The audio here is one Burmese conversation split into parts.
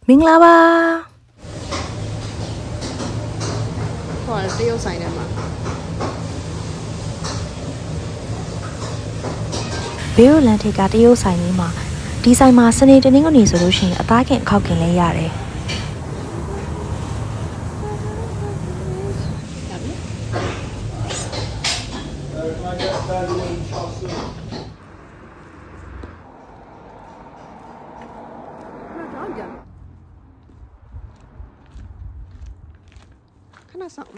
မင်္ဂလာပါဟောတရုတ်ဆိုင်ထဲမှာဘေးရလန်ထိပ်ကတရုတ်ဆိုင်လေးမှာဒီဆိုင်မှာစနေတနင်္ဂနွေဆိုလို့ရှိရင်အသားခင်အခောက်ခင်လဲရတယ်ခဏဆောင်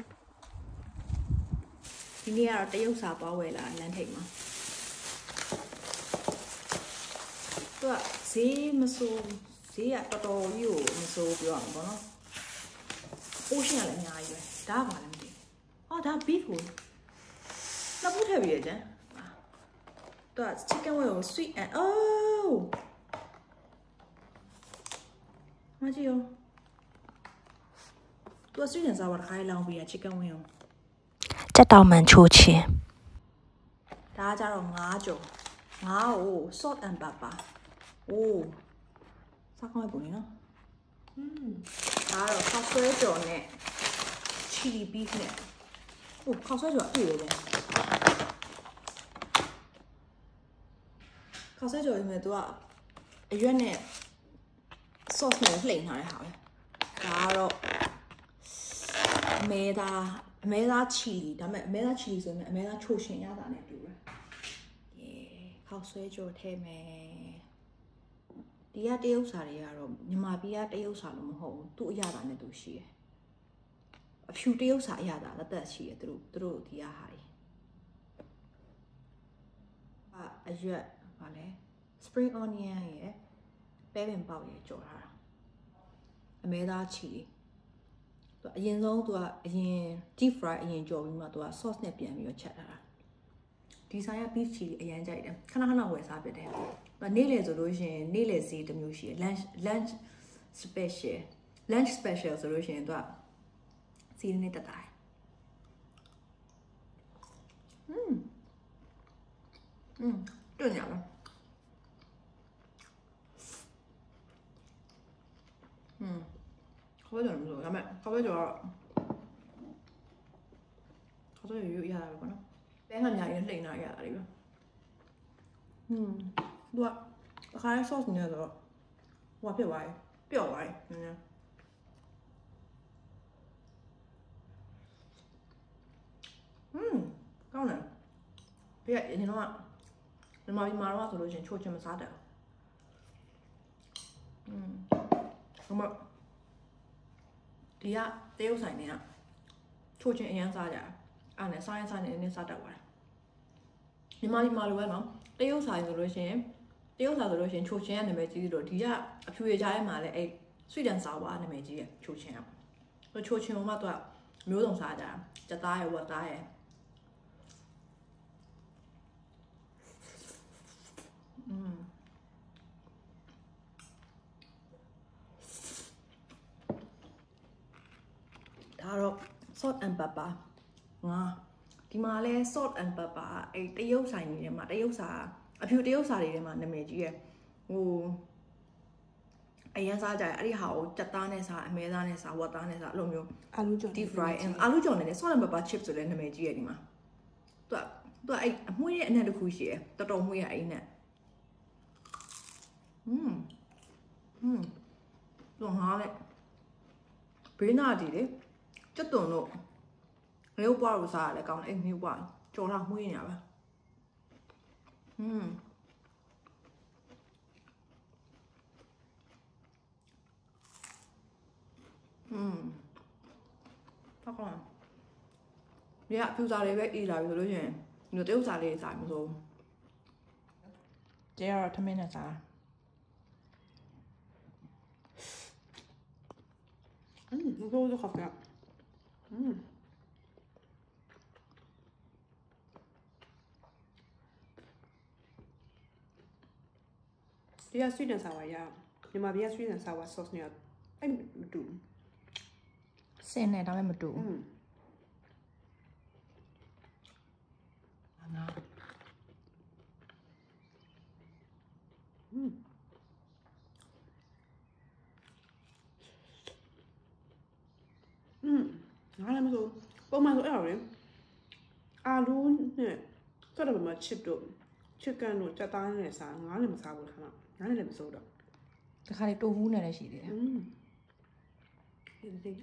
ဒီနေ့ကတော့တရုတ်စာသွားဝယ်လာလမ်းထိပ်မှာသူကဈေးမစိုးဈေးကတော်တော်ကြီးကိုမစိုးပြောအောင်ပေါ့နော်အိုးရှင်းကလည်းအများကြီးပဲဒါကဘာလဲမသိဘူးဒါ beef ကိုနှစ်ခုထည့်ပြီးရကြသူက chicken wing ကို sweet and မကြည့်ရောသူက sweet and sour တစ်ခါလောင်းပြီးရ chicken wing ကိုကြက်တောင်မှန်ချိုးချင်းဒါကကြတော့ငါးကြော်ငါးကို salt and pepper စားကောင်းပုံနေနော်ဒါကတော့ခောက်ဆွဲကြော်နဲ့ chili beef နဲ့ခောက်ဆွဲကြော်အပြည့်ပဲခောက်ဆွဲကြော်ရင်သူကအရွက်နဲ့ sauce နဲ့လှိမ့်ထားတဲ့ဟာပဲဒါကတော့အမဲသားချီလီဒါပေမဲ့အမဲသားချီလီဆိုရင်အမဲသားချိုရှင်ရတာနဲ့တူတယ်ခောက်ဆွဲကြော်ထဲမယ်ဒီကတရုတ်စာတွေကတော့မြန်မာပြည်ကတရုတ်စာလို့မဟုတ်ဘူးသူ့အရသာနဲ့သူရှိတယ်အဖြူတရုတ်စာအရသာလက်သက်ရှိတယ်သူတို့ဒီကဟာတွေအရွက်ဗာလဲ spring onion ရယ်ပဲပင်ပေါက်ရယ်ကြော်ထားတာအမဲသားချီအရင်ဆုံးသူကအရင် deep fry အရင်ကြော်ပြီးမှသူက sauce နဲ့ပြန်ပြီးတော့ချက်ထားတာဒီဆိုင်က beef chili အရင်ကြိုက်တယ်ခဏဝယ်စားပြတယ်နေ့လည်ဆိုလို့ရှိရင်နေ့လည်စီတစ်မျိုးရှိတယ် lunch special ဆိုလို့ရှိရင်သူကစီးနေတက်တာတွန့်ရပါခေါ်ကြတယ်မလို့ဒါပေမဲ့ခေါ်ကြတော့ခေါ်ကြရွရတာပဲပေါ့နော်ပဲငါများရင်လှိမ့်တာရတာတွေပဲသူကအခါရဲ sauce နဲ့တော့ဟိုဖြစ်သွားတယ်ပျော့သွားတယ်နည်းနည်းကောင်းတယ်ပြည့်ရင်တော့ဒီမှာတော့ဆိုလို့ရှင်ချိုးချင်မစားတယ်ဟိုမှာဒီကတရုတ်ဆိုင်တွေကချိုးချင်အရင်စားကြတယ်အဲ့နဲ့စားရင်စားနေနေစားတတ်ပါတယ်မြန်မာလိုပဲနော်တရုတ်ဆိုင်ဆိုလို့ရှင်ချိုးချင်ရနာမည်ကြီးလို့ဒီကအဖြူရကြားထဲမှာလည်းအဲ့ sweet and sour နာမည်ကြီးရချိုးချင်ရချိုးချင်ကမှသူကမျိုးစုံစားကြတာကြက်သားရယ်ဝက်သားရယ်ဒါတော့ salt and pepper ငါဒီမှာလဲ salt and pepper အဲ့တရုတ်ဆိုင်တွေထဲမှာတရုတ်စာအဖြူတရုတ်စာတွေထဲမှာနာမည်ကြီးရယ်အရင်စားကြတယ်အဲ့ဒီဟာကိုကြက်သားနဲ့စားအမဲသားနဲ့စားဝက်သားနဲ့စားအဲ့လိုမျိုးအာလူကြော် deep fry and အာလူကြော်နဲ့ salt and pepper chips ဆိုလဲနာမည်ကြီးရယ်ဒီမှာသူကအဲ့အမွှေးရဲ့အနက်တစ်ခုရှိရယ်တော်တော်မွှေးရအဲ့နဲ့တော့ငါလည်းဘေးနာဒီလေကျွတ်တုံတို့မျိုးပွားလို့စားရတယ်ကောင်းတယ်အဲ့မျိုးပွားကြော်ထားမွှေးနေရပါဟုတ်ကောညအဖြူစားလေးပဲအေးလာပြီဆိုလို့ရှိရင်ဒီတရုတ်စားလေးစားမစိုးကျဲတော့ထမင်းနဲ့စား이거 카페야. Dia sweet and sour ya. Nhưng mà bia sweet and sour sauce này anh đủ. စင်နဲ့ဒါပေမဲ့မတူ ငါလည်းမဆိုပုံမှန်ဆိုအဲ့ဒါလေအာလူးနဲ့တော်တော်မှချစ်တို့ချစ်ကန်တို့ကြက်သားနဲ့စားငါလည်းမစားဘူးခါငါလည်းမစိုးတော့ တခါလေတိုဟူးနဲ့လည်းရှိသေးတယ်ဒီ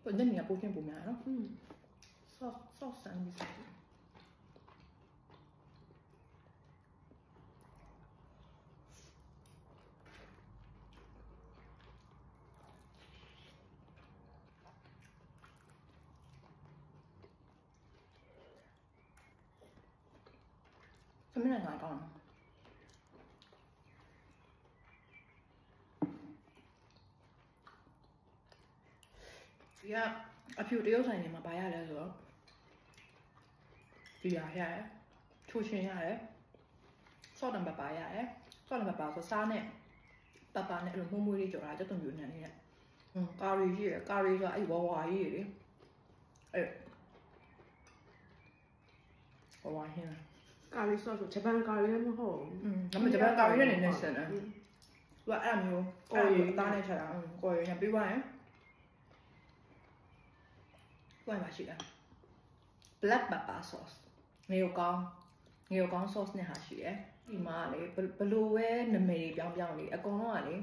ဘယ်နဲ့မြပို့ချင်းပုံများနော်ဆော့ဆန်ပြီးစားသမီးနဲ့ငါကောင်းဒီကအဖြူတရုတ်ဆိုင်နေမှာဘာရလဲဆိုတော့ဒီရတယ်ချိုးချင်းရတယ်ဆော့တံပပရတယ်ဆော့တံပပဆိုစားနဲ့ပပနဲ့အဲ့လိုမှုမွေးလေးကြော်တာတက်တုံပြူနေတယ်ကာရီရှိရကာရီဆိုအဲ့ဝါကြီးလေအဲ့ဝါဟင်းကာရီဆော့ဆိုဂျပန်ကာရီလည်းမဟုတ်ဒါမှဂျပန်ကာရီနဲ့နေစင်တယ်သူကအဲ့လိုမျိုးကိုရီအသားနဲ့ချက်တာကိုရီနဲ့ပြီးသွားရင်ဘာမှရှိတာ black pepper sauce ငရုတ်ကောင်း sauce နဲ့ဟာရှိတယ်ဒီမှာလေဘလိုပဲနမေတွေပြောင်းလေအကုန်လုံးကလေ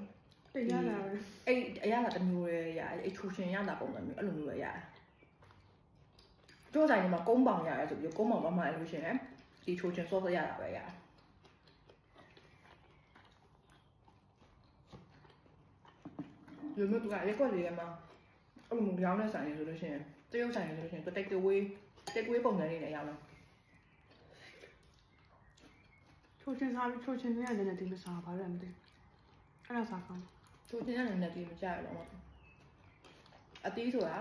တရားလာအဲ့အရသာတစ်မျိုးရရအဲ့ချူရှင်ရတာပုံစံမျိုးအဲ့လိုမျိုးရရတယ်တို့ဆိုင်မှာကုန်းပေါင်ရတယ်ဆိုပြီးကုန်းပေါင်မှအဲ့လိုရှင်ဒီချူရှင် sauce ရတာပဲရတယ်ဒီမျိုးတူကရက်ကွက်လေးမှာအဲ့လိုမျိုးကြောင်းတဲ့ဆိုင်ဆိုလို့ရှိရင်တရုတ်ဆိုင်ဆိုလို့ရှိရင်တက်ကွေးပုံစံလေးနဲ့ရအောင်ချိုးချင်းစားပြီးချိုးချင်းနဲ့လည်းဒီမစားပါဘူးမသိအဲ့ဒါစားကောင်းချိုးချင်းနဲ့လည်းဒီမကြရတော့ဘူးအတီးဆိုတာ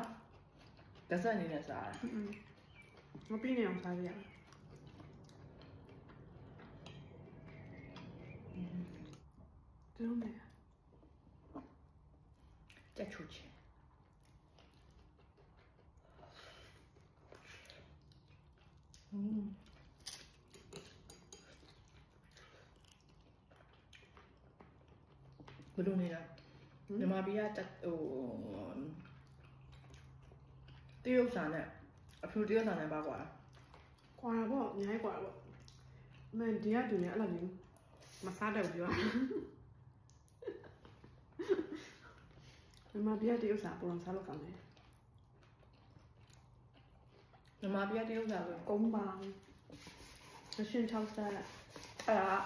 ဒဇက်အနေနဲ့စားတာမပြီးနေအောင်စားရအောင်ဒီလိုနဲ့တက်ချိုးချင်းဘယ်လိုနေလဲမြန်မာပြည်ကဟိုတရုတ်ဆန်နဲ့အဖြူတရုတ်ဆန်နဲ့ပါကွာကွာပေါ့အများကြီးကွာပေါ့မင်းဒီကတူနေအဲ့လိုမျိုးမစားတော့ပြောမြန်မာပြည်ကတရုတ်ဆန်ပုံစံစားလို့ကောင်းတယ်မြန်မာပြည်တရုတ်ဆန်ဆိုကုန်းပါရှင်ထောက်စား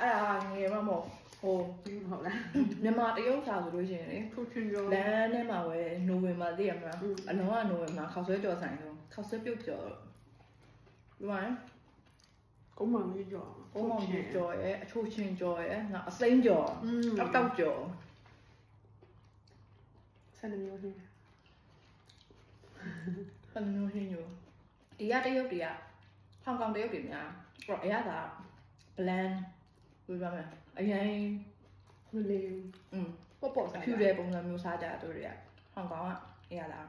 အဲ့ဒါငယ်မမဟုတ်ဟုတ်လားမြန်မာတရုတ်စာဆိုလို့ရှိရင်လေထိုးချင်ရောလမ်းထဲမှာပဲနိုဝင်ဘာသိရမလားအလုံးကနိုဝင်ဘာခေါက်ဆွဲကြော်ဆိုင်တော့ခေါက်ဆွဲပြုတ်ကြော်ဒီမှာကုန်းမောင်ကြီးကြော်ကုန်းမောင်ကြီးကြော်ရဲ့အချိုးချင်းကြော်ရဲ့ငါအစိမ်းကြော်တောက်ကြော်ဆန်မျိုးဟင်းဆန်မျိုးဟင်းရောဒီကတရုတ်တွေကဟောင်ကောင်တရုတ်တွေများအဲ့အရသာ blend ပြောရမယ်အရင်မလေးပေါ့ဖြူတဲ့ပုံစံမျိုးစားကြတာတို့တွေကဟောင်ကောင်ကအရသာ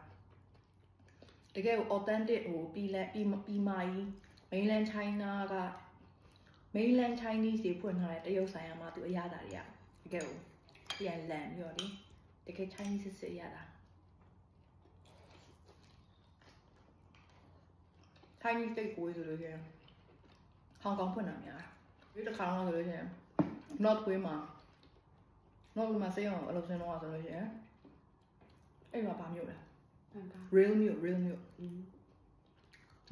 တကယ်ကို authentic ဟိုပြီးမာကြီး mainland China က mainland Chinese တွေဖွင့်ထားတဲ့တရုတ်ဆိုင်မှာသူအရသာတွေကတကယ်ကိုပြန်လန်ပြီးတော့လေတကယ် Chinese စစ်အရသာ Chinese တိတ်ကိုဆိုလို့ရှိရင်ဟောင်ကောင်ဖွင့်တာများဒီတစ်ခါတော့ဆိုလို့ရှိရင် North Way မှာစေးအောင်အလုပ်စင်းတော့ဆိုလို့ရှိရင်အဲ့မှာပါမြို့လဲ real မြို့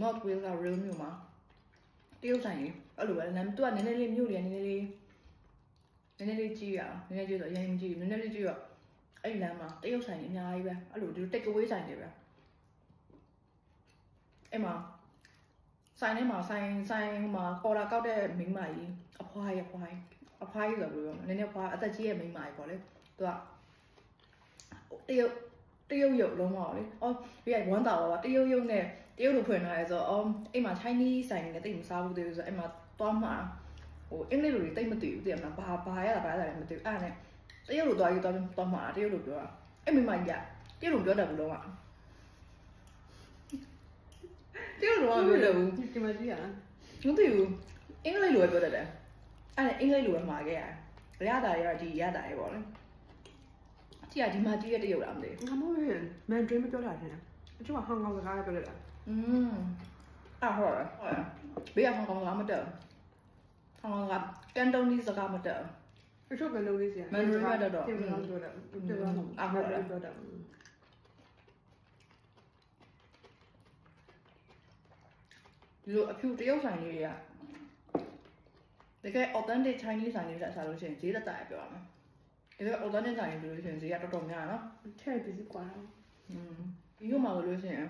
North Way က real မြို့မှာတရုတ်ဆိုင်ကြီးအဲ့လိုပဲနာမည်သူကနည်းနည်းလေးမြို့တွေနည်းနည်းလေးကြီးရအောင်နည်းနည်းကြီးဆိုအရင်ကြီးနည်းနည်းလေးကြီးတော့အဲ့လမ်းမှာတရုတ်ဆိုင်ကြီးအများကြီးပဲအဲ့လိုဒီ take away ဆိုင်တွေပဲအဲ့မှာဆိုင်ထဲမှာဆိုင်မှာပေါ်လာကောက်တဲ့မိန်းမကြီးအဖွားကြီးဆိုလို့ပြောနည်းနည်းဖွားအသက်ကြီးရဲ့မိန်းမကြီးပေါ့လေသူကတရုတ်ရုပ်လုံးတော့လေအော်ပြီးရင်ဝမ်းတာပါတရုတ်ရုပ်နဲ့တရုတ်လိုဖွင့်ထားရဲဆိုတော့အော်အဲ့မှာ Chinese ဆိုင်နဲ့တိတ်မစားဘူးသေးဘူးဆိုတော့အဲ့မှာသွားမှာဟိုအင်္ဂလိပ်လိုတွေတိတ်မသိဘူးသိရမလားဘာရတာလဲမသိဘူးအဲ့ဒါနဲ့တရုတ်လိုသွားမှာတရုတ်လိုပြောတာအဲ့မိန်းမကြီးကတရုတ်လိုပြောတတ်ဘူးလုံးဝတရုတ်လိုပြောတယ်ဘူးဒီမှာကြည့်ရမသိဘူး အင်္ဂလိပ်လိုပဲပြောတတ်တယ်အဲ့ဒါအင်္ဂလိပ်လိုပဲမှာခဲ့ရတယ်ရတာရဒီရတာရပေါ့လေကြည့်ရဒီမှာကြည့်ရတရုတ်လားမသိ ငါမဟုတ်ရင်မန်ဒရင်းမပြောတာတယ်အချို့ကဟောင်ကောင်စကားပြောတတ်တာ ဟုတ်တယ်ဘေးကဟောင်ကောင်စကားမတက်ဟောင်ကောင်ကကန်တိုနီစကားမတက် အချို့ကန်လုံးလေးစီမန်ဒရင်းကတော့ပြောတာပြောတာပြောတာပြောတာဒီလိုအဖြူတရုတ်ဆိုင်လေးတွေကတကယ် authentic Chinese ဆိုင်လေးတက်စားလို့ရှိရင်ဈေးတက်တာပြောရမယ်တကယ် authentic ဆိုင်လေးဆိုလို့ရှိရင်ဈေးကတော်တော်များနော် ထဲပစ္စည်းကွာ ဒီလိုမှဆိုလို့ရှိရင်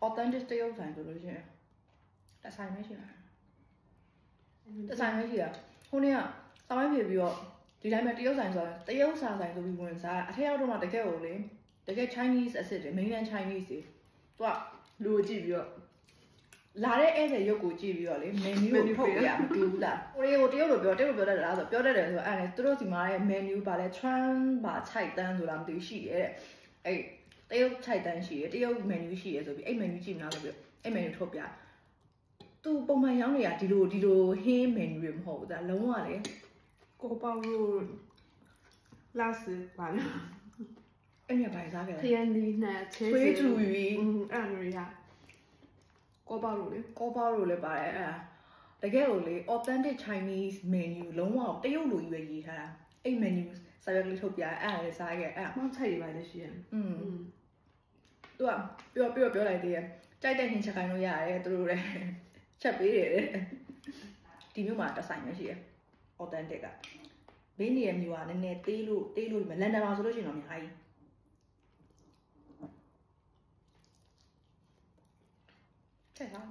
authentic တရုတ်ဆိုင်ဆိုလို့ရှိရင်တက်ဆိုင်မရှိလားတက်ဆိုင်မရှိလားခုနေ့ကစောင်းပြေပြီးတော့ဒီတိုင်းမှာတရုတ်ဆိုင်ဆိုတော့တရုတ်ဆိုင်ဆိုပြီးဝင်စားအထက်ရောက်တော့မှတကယ်ကိုလေတကယ် Chinese အစ်စ်တွေ mainland Chinese တွေသူက လူကြည့်ပြီးတော့ လာတဲ့ဧည့်သည်ရုပ်ကိုကြည့်ပြီးတော့လေ menu ကိုထုတ်ပြရမတူဘူးလားကိုရီးကိုတရုတ်လိုပြောတတ်တယ်လားဆိုပြောတတ်တယ်ဆိုတော့အဲ့ဒါသူတို့စီမှာရဲ့ menu ပါလဲ tran ပါခြိုက်တန်းဆိုတာမသိရှိရဲတဲ့အဲ့တရုတ်ခြိုက်တန်းရှိရဲတရုတ် menu ရှိရဲဆိုပြီးအဲ့ menu ကြည့်မလားဆိုပြီးအဲ့ menu ထုတ်ပြသူပုံမှန်ရောင်းနေတာဒီလိုဟင်း menu တွေမဟုတ်ဘူးဒါလုံးဝလေကိုပေါလို့လာစပါလားအဲ့မြဘာစားခဲ့လဲခရမ်းဒီနဲ့ချေးထွေးထူပြီးအဲ့လိုရကိုပေါလို့လေကောပေါလို့လည်းပါတယ်အဲ့ဒါတကယ်ကိုလေ authentic Chinese menu လုံးဝတရုတ်လိုကြီးပဲရေးထားတာအဲ့ menu စာရွက်လေးထုတ်ပြအဲ့ဒါလည်းစားခဲ့အဲ့ဒါမောက်ချိုက်တွေပါလေရှိရသူကပြောလိုက်သေးတယ်ကြိုက်တဲ့ဟင်းချက်ခိုင်းလို့ရတယ်သူတို့လည်းချက်ပေးတယ်ဒီမျိုးမှာတစ်ဆိုင်ပဲရှိတယ် authentic ကဘေးနေရမျိုးကနည်းနည်းသေးလို့မလန်ဒန်မှာဆိုလို့ရှိရင်တော့အများကြီးချက်စား